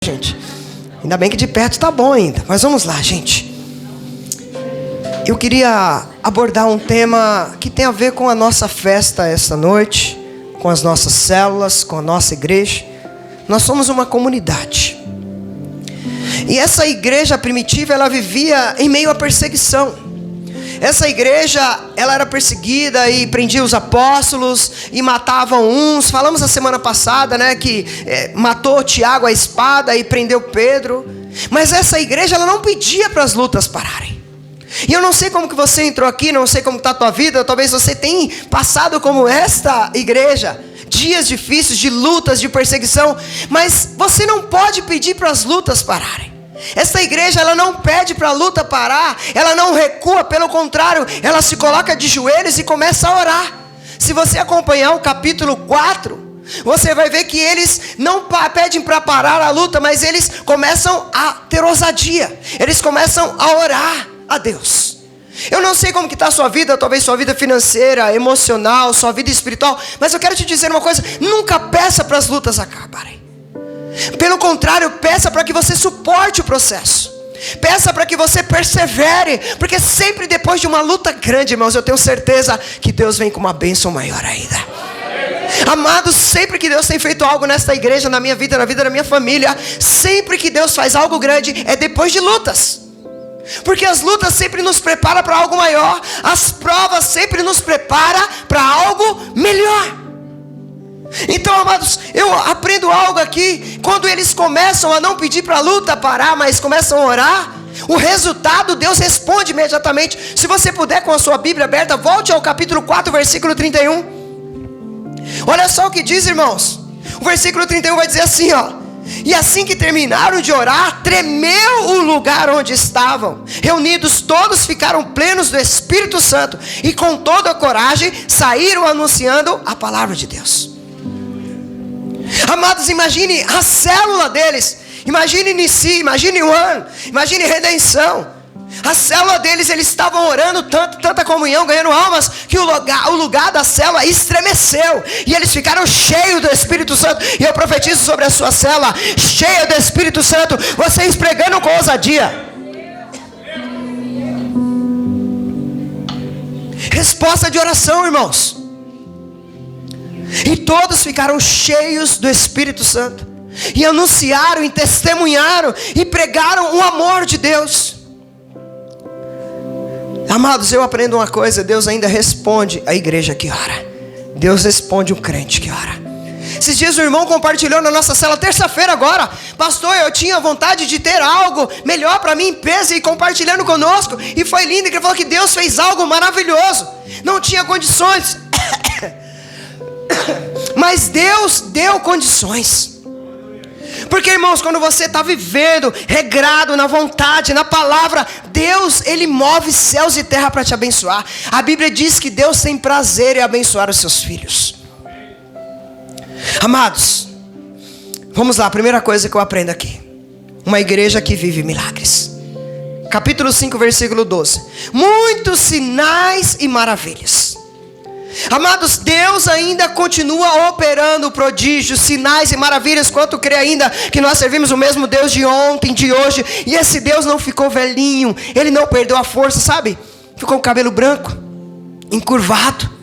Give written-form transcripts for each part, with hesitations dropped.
gente. Ainda bem que de perto tá bom ainda. Mas vamos lá, gente. Eu queria abordar um tema que tem a ver com a nossa festa esta noite, com as nossas células, com a nossa igreja. Nós somos uma comunidade. E essa igreja primitiva, ela vivia em meio à perseguição. Essa igreja, ela era perseguida e prendia os apóstolos e matavam uns. Falamos a semana passada, né, que matou Tiago a espada e prendeu Pedro. Mas essa igreja, ela não pedia para as lutas pararem. E eu não sei como que você entrou aqui, não sei como está a tua vida. Talvez você tenha passado como esta igreja, dias difíceis, de lutas, de perseguição. Mas você não pode pedir para as lutas pararem. Esta igreja, ela não pede para a luta parar, ela não recua, pelo contrário, ela se coloca de joelhos e começa a orar. Se você acompanhar o capítulo 4, você vai ver que eles não pedem para parar a luta, mas eles começam a ter ousadia, eles começam a orar a Deus. Eu não sei como que está a sua vida, talvez sua vida financeira, emocional, sua vida espiritual, mas eu quero te dizer uma coisa: nunca peça para as lutas acabarem. Pelo contrário, peça para que você suporte o processo. Peça para que você persevere, porque sempre depois de uma luta grande, irmãos, eu tenho certeza que Deus vem com uma bênção maior ainda. Amados, sempre que Deus tem feito algo nesta igreja, na minha vida, na vida da minha família, sempre que Deus faz algo grande, é depois de lutas. Porque as lutas sempre nos preparam para algo maior. As provas sempre nos preparam para algo melhor. Então, amados, eu aprendo algo aqui. Quando eles começam a não pedir para a luta parar, mas começam a orar, o resultado, Deus responde imediatamente. Se você puder, com a sua Bíblia aberta, volte ao capítulo 4, versículo 31. Olha só o que diz, irmãos. O versículo 31 vai dizer assim, ó: e assim que terminaram de orar, tremeu o lugar onde estavam. Reunidos todos ficaram plenos do Espírito Santo, e com toda a coragem saíram anunciando a palavra de Deus. Amados, imagine a célula deles. Imagine Nissi, imagine o ano, imagine redenção. A célula deles, eles estavam orando tanto, tanta comunhão, ganhando almas, que o lugar da célula estremeceu. E eles ficaram cheios do Espírito Santo. E eu profetizo sobre a sua célula, cheia do Espírito Santo, vocês pregando com ousadia. Resposta de oração, irmãos. E todos ficaram cheios do Espírito Santo, e anunciaram, e testemunharam, e pregaram o amor de Deus. Amados, eu aprendo uma coisa: Deus ainda responde a igreja que ora. Deus responde o crente que ora. Esses dias o irmão compartilhou na nossa cela, terça-feira agora: pastor, eu tinha vontade de ter algo melhor para minha empresa, e compartilhando conosco, e foi lindo, que ele falou que Deus fez algo maravilhoso. Não tinha condições, mas Deus deu condições. Porque, irmãos, quando você está vivendo regrado na vontade, na palavra, Deus, Ele move céus e terra para te abençoar. A Bíblia diz que Deus tem prazer em abençoar os seus filhos. Amados, vamos lá, a primeira coisa que eu aprendo aqui: uma igreja que vive milagres. Capítulo 5, versículo 12. Muitos sinais e maravilhas. Amados, Deus ainda continua operando prodígios, sinais e maravilhas. Quanto crê ainda que nós servimos o mesmo Deus de ontem, de hoje? E esse Deus não ficou velhinho, Ele não perdeu a força, sabe? Ficou com o cabelo branco, encurvado,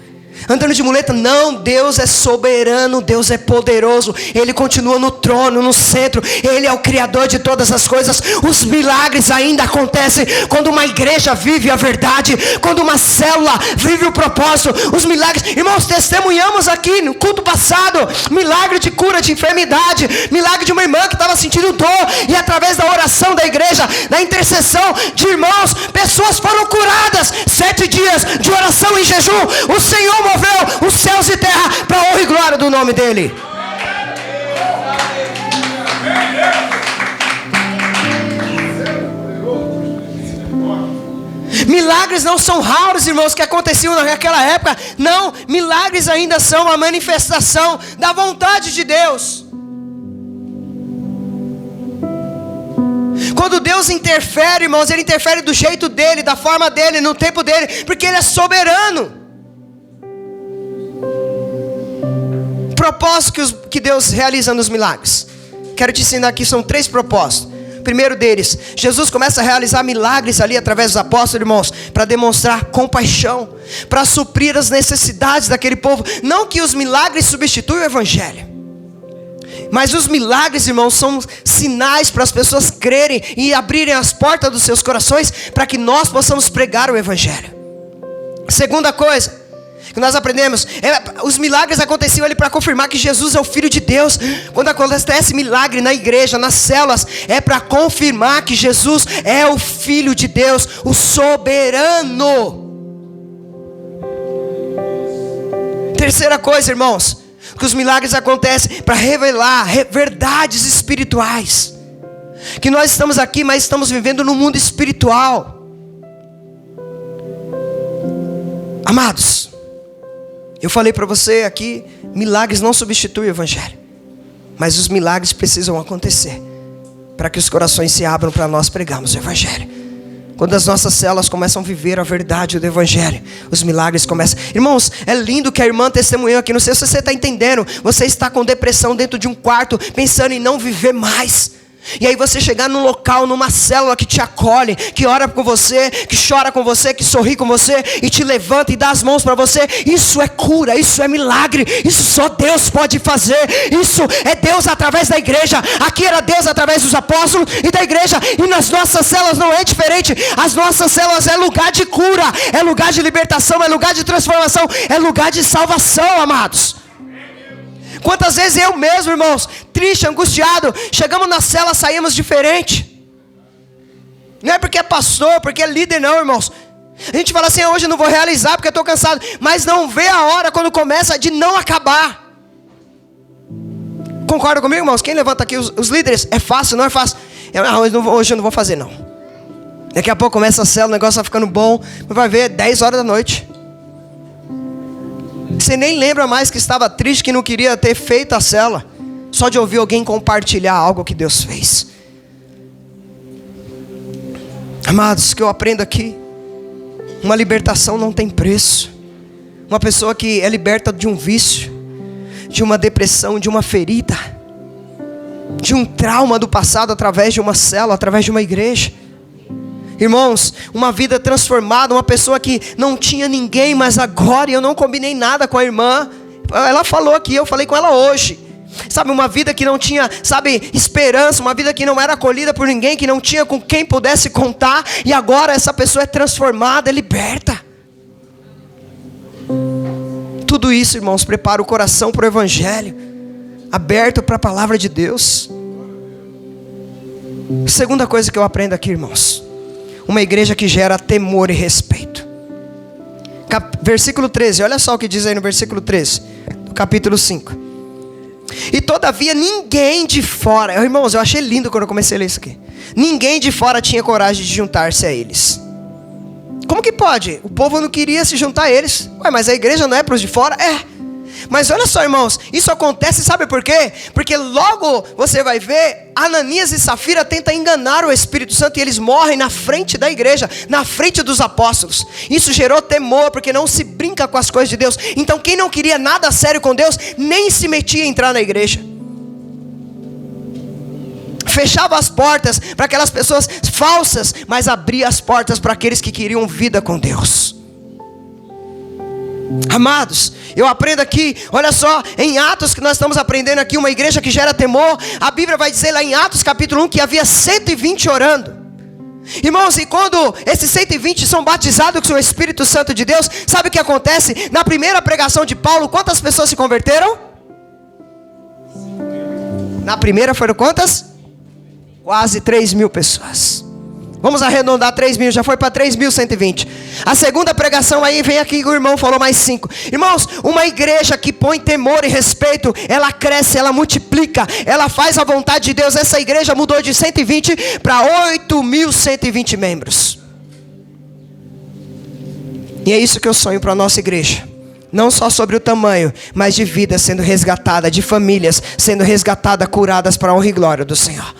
andando de muleta. Não, Deus é soberano, Deus é poderoso. Ele continua no trono, no centro. Ele é o Criador de todas as coisas. Os milagres ainda acontecem quando uma igreja vive a verdade, quando uma célula vive o propósito. Os milagres, irmãos, testemunhamos aqui no culto passado, milagre de cura de enfermidade, milagre de uma irmã que estava sentindo dor, e através da oração da igreja, da intercessão de irmãos, pessoas foram curadas. 7 dias de oração e jejum, o Senhor moveu os céus e terra para a honra e glória do nome dEle. Milagres não são raros, irmãos, que aconteciam naquela época. Não, milagres ainda são a manifestação da vontade de Deus. Quando Deus interfere, irmãos, Ele interfere do jeito dEle, da forma dEle, no tempo dEle, porque Ele é soberano. Propósito que Deus realiza nos milagres. quero te ensinar aqui, são 3 propósitos. Primeiro deles, Jesus começa a realizar milagres ali através dos apóstolos, irmãos, para demonstrar compaixão, para suprir as necessidades daquele povo. Não que os milagres substituam o evangelho, mas os milagres, irmãos, são sinais para as pessoas crerem e abrirem as portas dos seus corações para que nós possamos pregar o evangelho. Segunda coisa que nós aprendemos, os milagres aconteciam ali para confirmar que Jesus é o Filho de Deus. Quando acontece milagre na igreja, nas células, é para confirmar que Jesus é o Filho de Deus, o soberano. Terceira coisa, irmãos, que os milagres acontecem para revelar verdades espirituais, que nós estamos aqui, mas estamos vivendo no mundo espiritual. Amados, eu falei para você aqui, milagres não substituem o evangelho, mas os milagres precisam acontecer para que os corações se abram para nós pregarmos o evangelho. Quando as nossas células começam a viver a verdade do evangelho, os milagres começam. Irmãos, é lindo que a irmã testemunhou aqui. Não sei se você está entendendo. Você está com depressão dentro de um quarto, pensando em não viver mais. E aí você chegar num local, numa célula que te acolhe, que ora com você, que chora com você, que sorri com você e te levanta e dá as mãos para você. Isso é cura, isso é milagre, isso só Deus pode fazer. Isso é Deus através da igreja. Aqui era Deus através dos apóstolos e da igreja. E nas nossas células não é diferente. As nossas células é lugar de cura, é lugar de libertação, é lugar de transformação, é lugar de salvação, amados. Quantas vezes eu mesmo, irmãos, triste, angustiado, chegamos na cela, saímos diferente. Não é porque é pastor, porque é líder não, irmãos. A gente fala assim, hoje eu não vou realizar porque eu estou cansado. Mas não vê a hora quando começa de não acabar. Concorda comigo, irmãos? Quem levanta aqui os líderes? É fácil, não é fácil? Hoje eu não vou fazer não. Daqui a pouco começa a cela, o negócio vai ficando bom. Vai ver, 10 horas da noite. Você nem lembra mais que estava triste, que não queria ter feito a célula, só de ouvir alguém compartilhar algo que Deus fez. Amados, que eu aprendo aqui, uma libertação não tem preço. Uma pessoa que é liberta de um vício, de uma depressão, de uma ferida, de um trauma do passado, através de uma célula, através de uma igreja. Irmãos, uma vida transformada, uma pessoa que não tinha ninguém, mas agora eu não combinei nada com a irmã. Ela falou aqui, eu falei com ela hoje. Sabe, uma vida que não tinha, sabe, esperança, uma vida que não era acolhida por ninguém, que não tinha com quem pudesse contar. E agora essa pessoa é transformada, é liberta. Tudo isso, irmãos, prepara o coração para o evangelho, aberto para a palavra de Deus. Segunda coisa que eu aprendo aqui, irmãos, uma igreja que gera temor e respeito. Versículo 13, olha só o que diz aí no versículo 13 do capítulo 5. E todavia ninguém de fora, irmãos, eu achei lindo quando eu comecei a ler isso aqui. Ninguém de fora tinha coragem de juntar-se a eles. Como que pode? O povo não queria se juntar a eles. Ué, mas a igreja não é para os de fora? É. Mas olha só, irmãos, isso acontece, sabe por quê? Porque logo você vai ver, Ananias e Safira tentam enganar o Espírito Santo e eles morrem na frente da igreja, na frente dos apóstolos. Isso gerou temor, porque não se brinca com as coisas de Deus. Então quem não queria nada sério com Deus, nem se metia a entrar na igreja. Fechava as portas para aquelas pessoas falsas, mas abria as portas para aqueles que queriam vida com Deus. Amados, eu aprendo aqui, olha só, em Atos que nós estamos aprendendo aqui, uma igreja que gera temor. A Bíblia vai dizer lá em Atos capítulo 1 que havia 120 orando. Irmãos, e quando esses 120 são batizados com o Espírito Santo de Deus, sabe o que acontece? Na primeira pregação de Paulo, quantas pessoas se converteram? Na primeira foram quantas? Quase 3.000 pessoas. Vamos arredondar 3.000, já foi para 3.120. A segunda pregação aí, vem aqui, o irmão falou mais 5. Irmãos, uma igreja que põe temor e respeito, ela cresce, ela multiplica, ela faz a vontade de Deus. Essa igreja mudou de 120 para 8.120 membros. E é isso que eu sonho para a nossa igreja. Não só sobre o tamanho, mas de vidas sendo resgatadas, de famílias sendo resgatadas, curadas para a honra e glória do Senhor.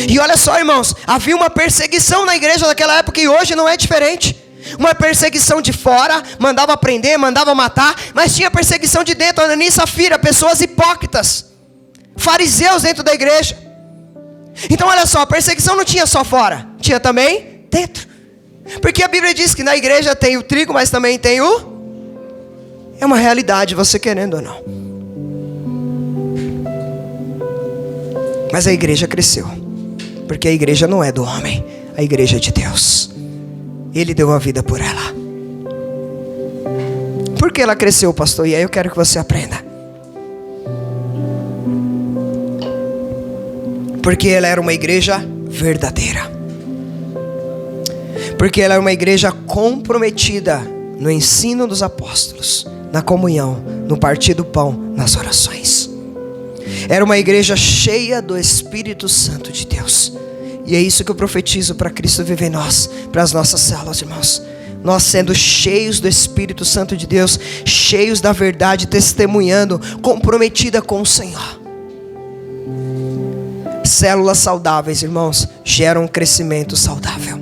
E olha só, irmãos, havia uma perseguição na igreja daquela época e hoje não é diferente. Uma perseguição de fora, mandava prender, mandava matar, mas tinha perseguição de dentro. Ananias e Safira, pessoas hipócritas, fariseus dentro da igreja. Então olha só, a perseguição não tinha só fora, tinha também dentro. Porque a Bíblia diz que na igreja tem o trigo, mas também tem é uma realidade, você querendo ou não. Mas a igreja cresceu, porque a igreja não é do homem, a igreja é de Deus. Ele deu a vida por ela. Por que ela cresceu, pastor? E aí eu quero que você aprenda. Porque ela era uma igreja verdadeira. Porque ela era uma igreja comprometida no ensino dos apóstolos, na comunhão, no partir do pão, nas orações. Era uma igreja cheia do Espírito Santo de Deus. E é isso que eu profetizo para Cristo viver em nós, para as nossas células, irmãos. Nós sendo cheios do Espírito Santo de Deus, cheios da verdade, testemunhando, comprometida com o Senhor. Células saudáveis, irmãos, geram um crescimento saudável.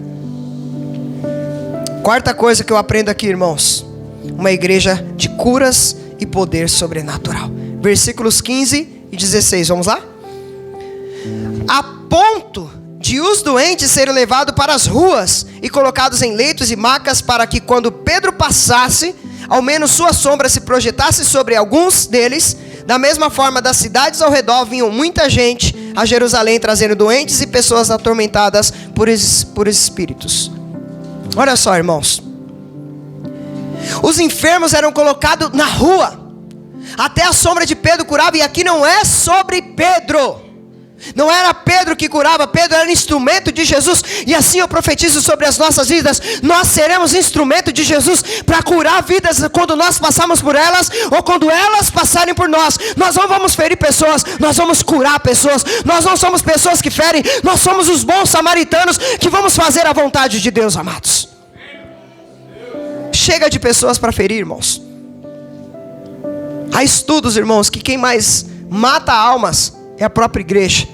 Quarta coisa que eu aprendo aqui, irmãos: uma igreja de curas e poder sobrenatural. Versículos 15 e 16, vamos lá? A ponto de os doentes serem levados para as ruas e colocados em leitos e macas, para que quando Pedro passasse, ao menos sua sombra se projetasse sobre alguns deles. Da mesma forma, das cidades ao redor vinham muita gente a Jerusalém, trazendo doentes e pessoas atormentadas por espíritos. Olha só, irmãos, os enfermos eram colocados na rua, até a sombra de Pedro curava. E aqui não é sobre Pedro, não era Pedro que curava, Pedro era instrumento de Jesus. E assim eu profetizo sobre as nossas vidas: nós seremos instrumento de Jesus para curar vidas quando nós passarmos por elas, ou quando elas passarem por nós. Nós não vamos ferir pessoas, nós vamos curar pessoas. Nós não somos pessoas que ferem, nós somos os bons samaritanos que vamos fazer a vontade de Deus, amados. Chega de pessoas para ferir, irmãos. Há estudos, irmãos, que quem mais mata almas é a própria igreja.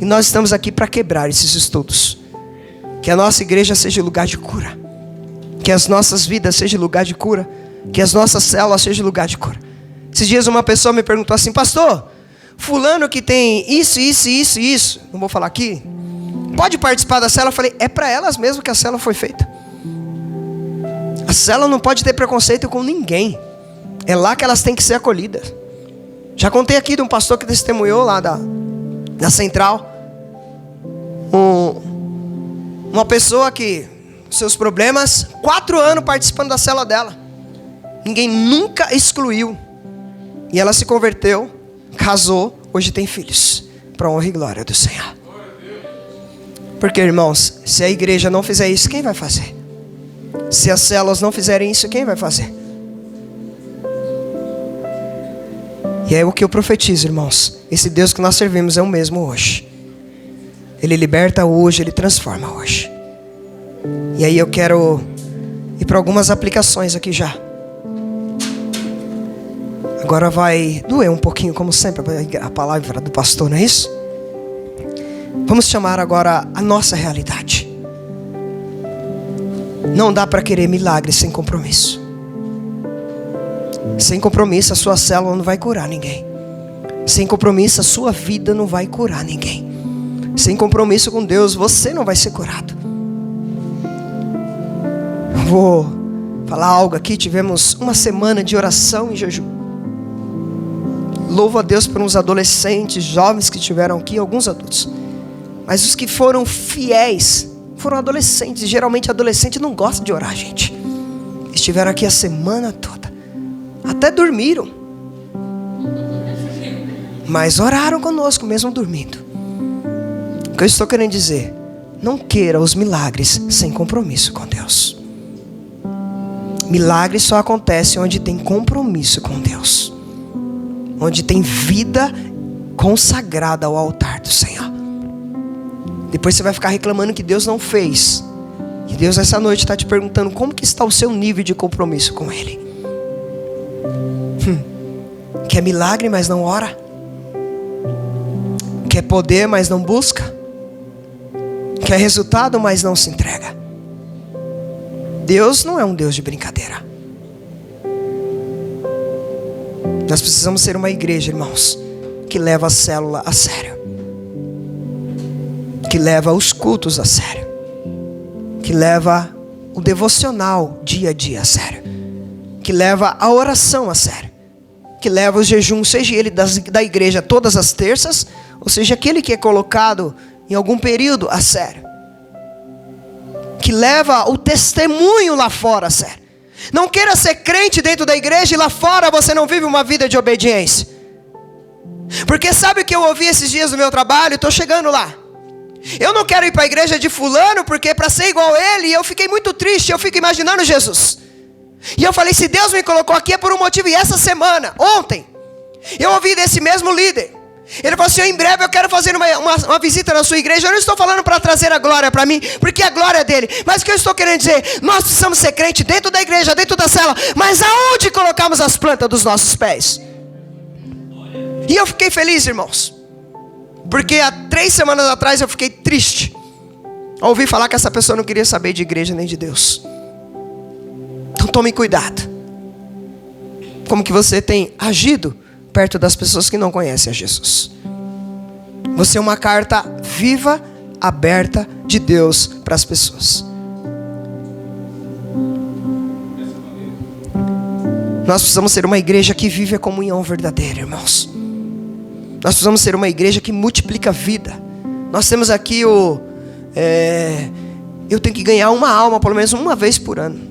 E nós estamos aqui para quebrar esses estudos. Que a nossa igreja seja lugar de cura. Que as nossas vidas sejam lugar de cura. Que as nossas células sejam lugar de cura. Esses dias uma pessoa me perguntou assim: pastor, fulano que tem isso, não vou falar aqui, pode participar da célula? Eu falei: é para elas mesmo que a célula foi feita. A célula não pode ter preconceito com ninguém. É lá que elas têm que ser acolhidas. Já contei aqui de um pastor que testemunhou lá da central. Uma pessoa que, seus problemas, 4 anos participando da célula dela. Ninguém nunca excluiu. E ela se converteu, casou, hoje tem filhos. Para a honra e glória do Senhor. Porque, irmãos, se a igreja não fizer isso, quem vai fazer? Se as células não fizerem isso, quem vai fazer? E é o que eu profetizo, irmãos. Esse Deus que nós servimos é o mesmo hoje. Ele liberta hoje, Ele transforma hoje. E aí eu quero ir para algumas aplicações aqui já. Agora vai doer um pouquinho, como sempre, a palavra do pastor, não é isso? Vamos chamar agora a nossa realidade. Não dá para querer milagres sem compromisso. Sem compromisso, a sua célula não vai curar ninguém. Sem compromisso, a sua vida não vai curar ninguém. Sem compromisso com Deus, você não vai ser curado. Vou falar algo aqui. Tivemos uma semana de oração e jejum. Louvo a Deus por uns adolescentes, jovens que estiveram aqui, alguns adultos. Mas os que foram fiéis foram adolescentes. E geralmente adolescente não gosta de orar, gente. Estiveram aqui a semana toda. Até dormiram. Mas oraram conosco mesmo dormindo. O que eu estou querendo dizer: não queira os milagres sem compromisso com Deus. Milagres só acontecem onde tem compromisso com Deus. Onde tem vida consagrada ao altar do Senhor. Depois você vai ficar reclamando que Deus não fez. E Deus essa noite está te perguntando: como que está o seu nível de compromisso com Ele? Quer milagre, mas não ora? Quer poder, mas não busca? Quer resultado, mas não se entrega? Deus não é um Deus de brincadeira. Nós precisamos ser uma igreja, irmãos, que leva a célula a sério, que leva os cultos a sério, que leva o devocional dia a dia a sério, que leva a oração a sério, que leva o jejum, seja ele da igreja todas as terças, ou seja aquele que é colocado em algum período a sério, que leva o testemunho lá fora a sério. Não queira ser crente dentro da igreja e lá fora você não vive uma vida de obediência. Porque sabe o que eu ouvi esses dias no meu trabalho? Estou chegando lá. Eu não quero ir para a igreja de fulano porque para ser igual a ele. E eu fiquei muito triste, eu fico imaginando Jesus. E eu falei, se Deus me colocou aqui é por um motivo. E essa semana, ontem, eu ouvi desse mesmo líder. Ele falou assim, em breve eu quero fazer uma visita na sua igreja. Eu não estou falando para trazer a glória para mim, porque a glória é dele. Mas o que eu estou querendo dizer, nós precisamos ser crente dentro da igreja, dentro da cela. Mas aonde colocamos as plantas dos nossos pés? E eu fiquei feliz, irmãos, porque há 3 semanas atrás eu fiquei triste ao ouvir falar que essa pessoa não queria saber de igreja nem de Deus. Então tome cuidado. Como que você tem agido perto das pessoas que não conhecem a Jesus? Você é uma carta viva, aberta de Deus para as pessoas. Nós precisamos ser uma igreja que vive a comunhão verdadeira, irmãos. Nós precisamos ser uma igreja que multiplica a vida. Nós temos aqui eu tenho que ganhar uma alma pelo menos uma vez por ano.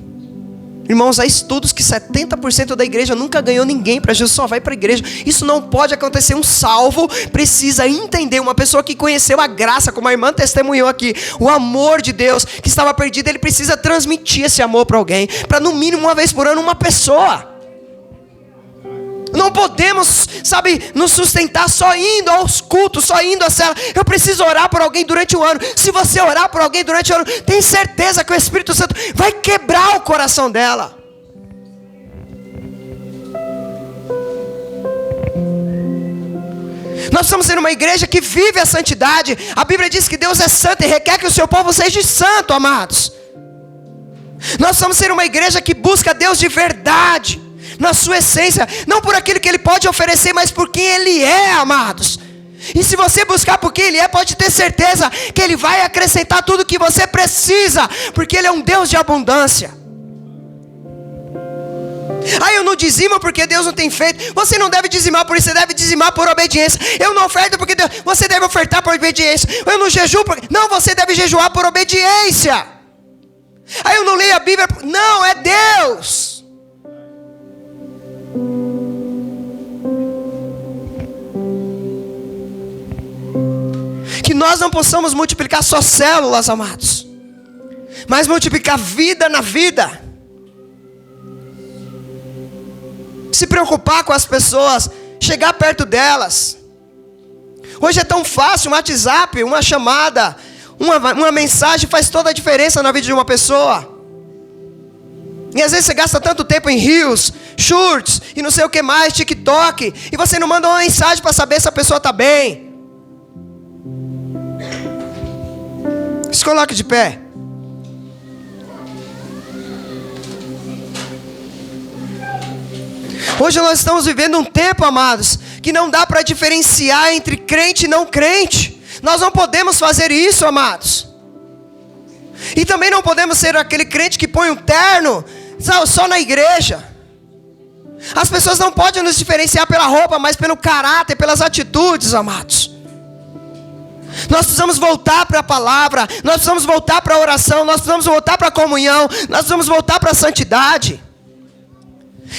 Irmãos, há estudos que 70% da igreja nunca ganhou ninguém para Jesus, só vai para a igreja. Isso não pode acontecer. Um salvo precisa entender. Uma pessoa que conheceu a graça, como a irmã testemunhou aqui, o amor de Deus que estava perdido, ele precisa transmitir esse amor para alguém, para no mínimo uma vez por ano uma pessoa. Não podemos, nos sustentar só indo aos cultos, só indo à cela. Eu preciso orar por alguém durante o ano. Se você orar por alguém durante o ano, tem certeza que o Espírito Santo vai quebrar o coração dela. Nós precisamos ser uma igreja que vive a santidade. A Bíblia diz que Deus é santo e requer que o seu povo seja santo, amados. Nós precisamos ser uma igreja que busca Deus de verdade, na sua essência, não por aquilo que Ele pode oferecer, mas por quem Ele é, amados. E se você buscar por quem Ele é, pode ter certeza que Ele vai acrescentar tudo o que você precisa, porque Ele é um Deus de abundância. Eu não dizimo porque Deus não tem feito. Você não deve dizimar por isso, você deve dizimar por obediência. Eu não oferto porque Deus, você deve ofertar por obediência. Eu não jejuo porque... Não, você deve jejuar por obediência. Eu não leio a Bíblia, não, é Deus. Que nós não possamos multiplicar só células, amados, mas multiplicar vida na vida. Se preocupar com as pessoas, chegar perto delas. Hoje é tão fácil, um WhatsApp, uma chamada, uma mensagem faz toda a diferença na vida de uma pessoa. E às vezes você gasta tanto tempo em Reels, Shorts e não sei o que mais, TikTok, e você não manda uma mensagem para saber se a pessoa está bem. Se coloque de pé. Hoje nós estamos vivendo um tempo, amados, que não dá para diferenciar entre crente e não crente. Nós não podemos fazer isso, amados. E também não podemos ser aquele crente que põe um terno só na igreja. As pessoas não podem nos diferenciar pela roupa, mas pelo caráter, pelas atitudes, amados. Nós precisamos voltar para a palavra, nós precisamos voltar para a oração, nós precisamos voltar para a comunhão, nós precisamos voltar para a santidade.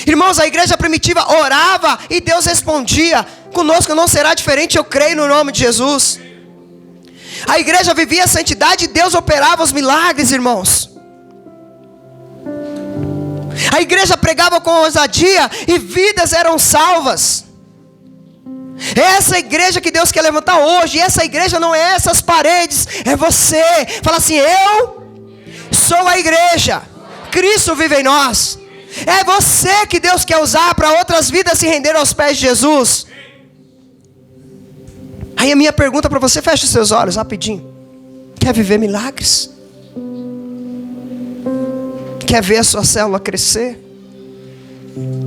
Irmãos, a igreja primitiva orava e Deus respondia. Conosco não será diferente, eu creio no nome de Jesus. A igreja vivia a santidade e Deus operava os milagres, irmãos. A igreja pregava com ousadia e vidas eram salvas. Essa igreja que Deus quer levantar hoje, essa igreja não é essas paredes, é você. Fala assim, eu sou a igreja, Cristo vive em nós. É você que Deus quer usar para outras vidas se render aos pés de Jesus. Aí a minha pergunta para você, feche os seus olhos rapidinho. Quer viver milagres? Quer ver a sua célula crescer?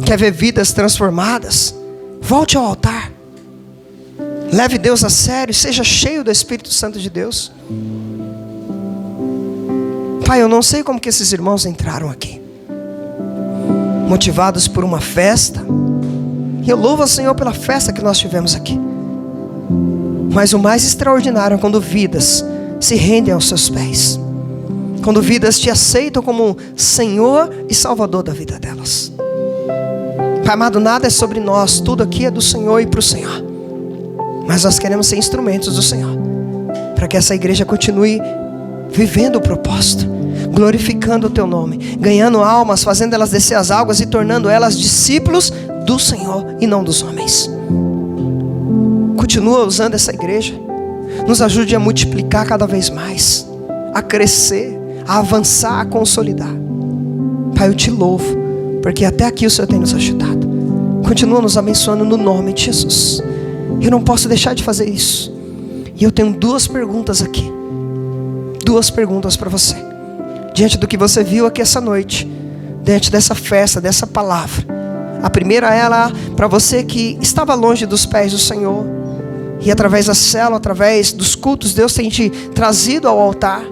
Quer ver vidas transformadas? Volte ao altar. Leve Deus a sério. Seja cheio do Espírito Santo de Deus. Pai, eu não sei como que esses irmãos entraram aqui, motivados por uma festa. E eu louvo ao Senhor pela festa que nós tivemos aqui. Mas o mais extraordinário é quando vidas se rendem aos seus pés. Quando vidas te aceitam como Senhor e Salvador da vida delas. Pai amado, nada é sobre nós. Tudo aqui é do Senhor e para o Senhor. Mas nós queremos ser instrumentos do Senhor, para que essa igreja continue vivendo o propósito, glorificando o teu nome, ganhando almas, fazendo elas descer as águas e tornando elas discípulos do Senhor e não dos homens. Continua usando essa igreja. Nos ajude a multiplicar cada vez mais, a crescer, a avançar, a consolidar. Pai, eu te louvo, porque até aqui o Senhor tem nos ajudado. Continua nos abençoando no nome de Jesus. Eu não posso deixar de fazer isso. E eu tenho duas perguntas aqui. Duas perguntas para você. Diante do que você viu aqui essa noite, diante dessa festa, dessa palavra. A primeira é para você que estava longe dos pés do Senhor, e através da célula, através dos cultos, Deus tem te trazido ao altar.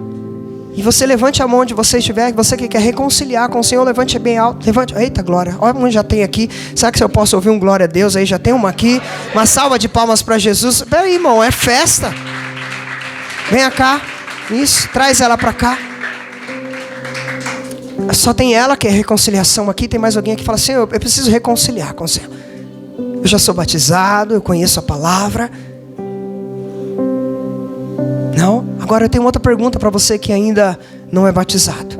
E você levante a mão onde você estiver. Você que quer reconciliar com o Senhor, levante bem alto. Levante. Eita glória, olha onde já tem aqui. Será que eu posso ouvir um glória a Deus aí? Já tem uma aqui. Uma salva de palmas para Jesus. Peraí, irmão, é festa. Venha cá. Isso, traz ela para cá. Só tem ela que é reconciliação aqui. Tem mais alguém que fala assim: eu preciso reconciliar com o Senhor. Eu já sou batizado, eu conheço a palavra. Não? Agora eu tenho outra pergunta para você que ainda não é batizado,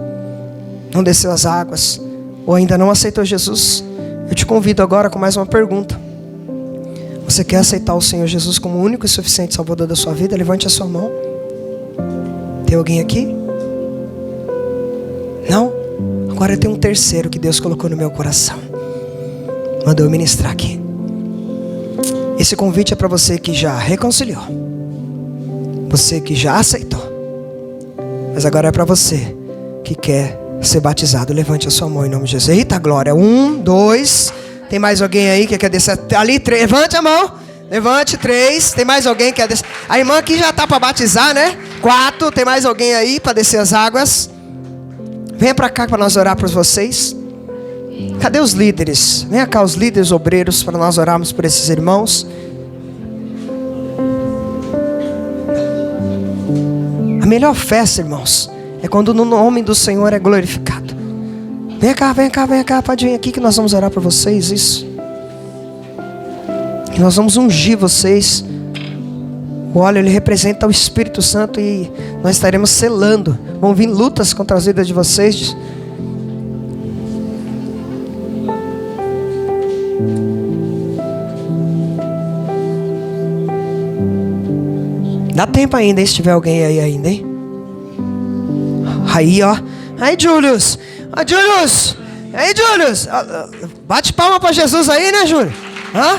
não desceu as águas, ou ainda não aceitou Jesus. Eu te convido agora com mais uma pergunta. Você quer aceitar o Senhor Jesus como o único e suficiente Salvador da sua vida? Levante a sua mão. Tem alguém aqui? Não? Agora eu tenho um terceiro que Deus colocou no meu coração. Mandou eu ministrar aqui. Esse convite é para você que já reconciliou, você que já aceitou, mas agora é para você que quer ser batizado. Levante a sua mão em nome de Jesus. Eita glória. 1, 2. Tem mais alguém aí que quer descer? Ali 3. Levante a mão. Levante. 3. Tem mais alguém que quer descer? A irmã aqui já está para batizar, né? 4. Tem mais alguém aí para descer as águas? Venha para cá para nós orar por vocês. Cadê os líderes? Venha cá os líderes obreiros para nós orarmos por esses irmãos. A melhor festa, irmãos, é quando o nome do Senhor é glorificado. Vem cá, vem cá, vem cá. Pode vir aqui que nós vamos orar por vocês. Isso. E nós vamos ungir vocês. O óleo, ele representa o Espírito Santo e nós estaremos selando. Vão vir lutas contra as vidas de vocês. Dá tempo ainda, hein, se tiver alguém aí ainda, hein? Aí, ó. Aí, Julius. Ó, Julius. Aí, Julius. Bate palma para Jesus aí, né, Júlio? Hã?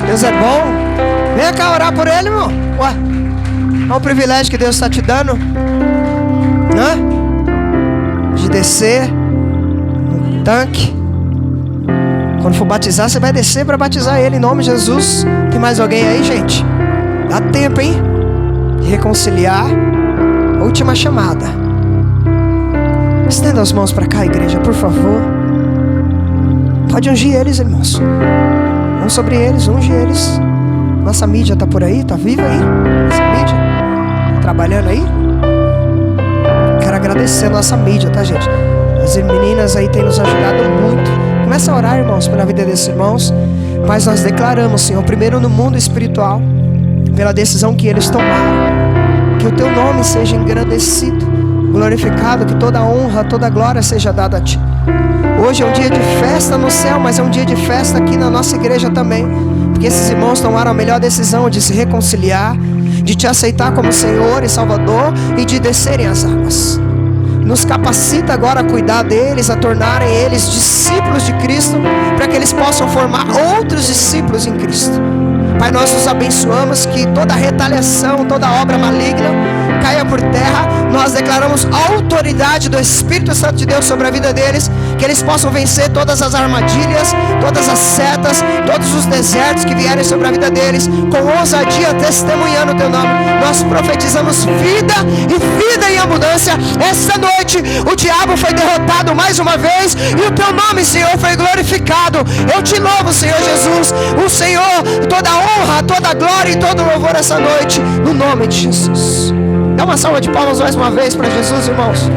Deus é bom. Vem cá orar por ele, irmão. Ué. Olha o privilégio que Deus está te dando. Hã? De descer no tanque. Quando for batizar, você vai descer para batizar ele em nome de Jesus. Tem mais alguém aí, gente? Dá tempo, hein? De reconciliar. Última chamada. Estenda as mãos para cá, igreja, por favor. Pode ungir eles, irmãos. Vamos sobre eles, unge eles. Nossa mídia está por aí, está viva aí? Nossa mídia tá trabalhando aí? Quero agradecer a nossa mídia, tá, gente? As meninas aí têm nos ajudado muito. Começa a orar, irmãos, pela vida desses irmãos. Mas nós declaramos, Senhor, primeiro no mundo espiritual, pela decisão que eles tomaram, que o teu nome seja engrandecido, glorificado, que toda honra, toda glória seja dada a ti. Hoje é um dia de festa no céu, mas é um dia de festa aqui na nossa igreja também, porque esses irmãos tomaram a melhor decisão de se reconciliar, de te aceitar como Senhor e Salvador e de descerem as águas. Nos capacita agora a cuidar deles, a tornarem eles discípulos de Cristo, para que eles possam formar outros discípulos em Cristo. Pai, nós nos abençoamos, que toda retaliação, toda obra maligna caia por terra. Nós declaramos a autoridade do Espírito Santo de Deus sobre a vida deles, que eles possam vencer todas as armadilhas, todas as setas, todos os desertos que vierem sobre a vida deles, com ousadia, testemunhando o teu nome. Nós profetizamos vida e vida em abundância. Esta noite o diabo foi derrotado mais uma vez e o teu nome, Senhor, foi glorificado. Eu te louvo, Senhor Jesus. O Senhor, toda honra, toda glória e todo louvor essa noite, no nome de Jesus. Dá uma salva de palmas mais uma vez para Jesus, irmãos.